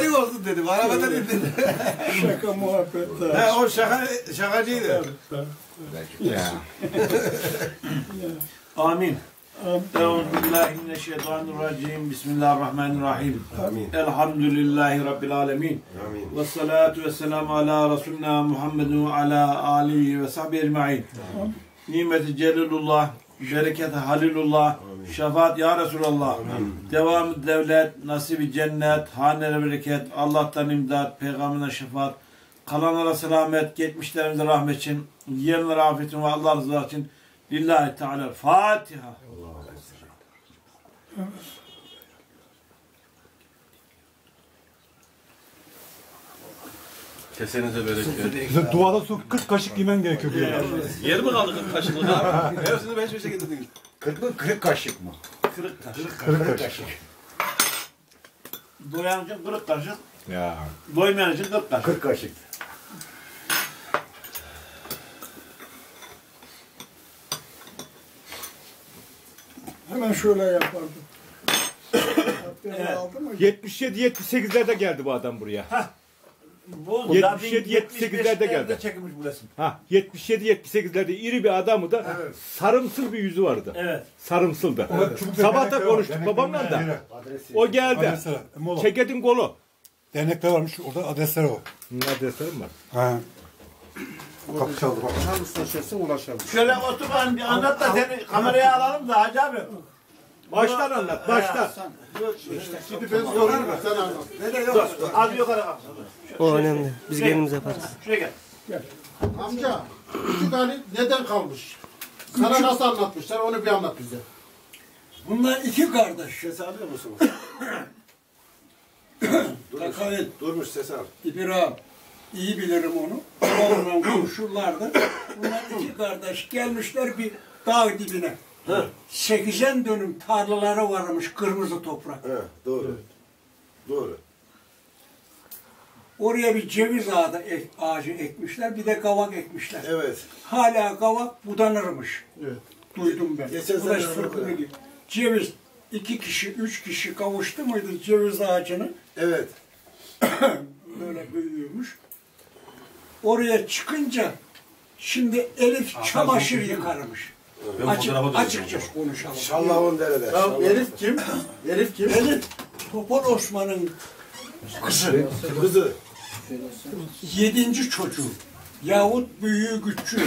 olsun dedim. Arabadan indim. Şaka muhabbet. He, o şakacıydı. Ya. Amin. Euzubillahimineşşeytanirracim. Bismillahirrahmanirrahim. Amin. Elhamdülillahi Rabbil alemin. Amin. Ve salatu ve selamu ala Resulina Muhammedun ve ala alihi ve sahbihi ecma'in. Nimeti celilullah, bereketi halilullah, şefaat ya Resulallah. Devamı devlet, nasibi cennet, hanene bereket, Allah'tan imdat, peygamberine şefaat, kalanlara selamet, geçmişlerimize rahmet için, yiyenlere afiyetin ve Allah rızası için. Lillahi Teala. Fatiha. Kesenize bereket. Duada su 40 kaşık yemen gerekiyor diyor. Yer mi kaldı 40 kaşıklık abi? Hepsini beş beşe getirdiniz. 40 kaşık mı? Kırık kaşık. 40 kaşık. Doyan için 40 kaşık, Ya. doymayan için 40 kaşık. 40 kaşık. Hemen şöyle yapardım. Evet. Aldı mı? 77-78'lerde geldi bu adam buraya. Bu 77-78'lerde geldi. Çekilmiş bu resim. Ha, 77-78'lerde iri bir adamı da sarımsıl bir yüzü vardı. Evet. Sarımsıldı. Sabah da konuştuk babamla da. O geldi. Adresler. Mola. Çekedin kolu. Dernekler varmış orada adresler o. Adreslerim var. Ha. Kapı çaldı bak. Hangisine şeysin ulaşalım. Şöyle otur ben bir anlat da seni kameraya alalım da Hacı abi. Baştan anlat, baştan. Şimdi ben sorarım sen anlat. Nereye yok? Az yukarı kalk. O önemli. Biz kendimiz yaparız. Şuraya gel. Amca, küçük Ali neden kalmış? Sana nasıl anlatmışlar onu bir anlat bize. Bunlar iki kardeş. Ses alıyor musunuz? Takayın. Durmuş ses al. İbrahim. İyi bilirim onu. Babamla komşulardı. Bunlar iki kardeş gelmişler bir dağ dibine. 80 dönüm tarlaları varmış kırmızı toprak. He, doğru. Doğru. Oraya bir ceviz ağacı ekmişler, bir de kavak ekmişler. Evet. Hala kavak budanırmış. Evet. Duydum ben. Geçen Bu da sene sırtını orada. gibi. Ceviz, 2 kişi, 3 kişi kavuştu muydu ceviz ağacını? Evet. Böyle büyüyormuş. Oraya çıkınca şimdi Elif çamaşır yıkarmış. Açıkça konuşalım. Şallahun derede. Tamam, Elif kim? Elif kim? Elif, Topal Osman'ın kızı. Kızı. 7. çocuğu. Yahut büyüğü küçüğü.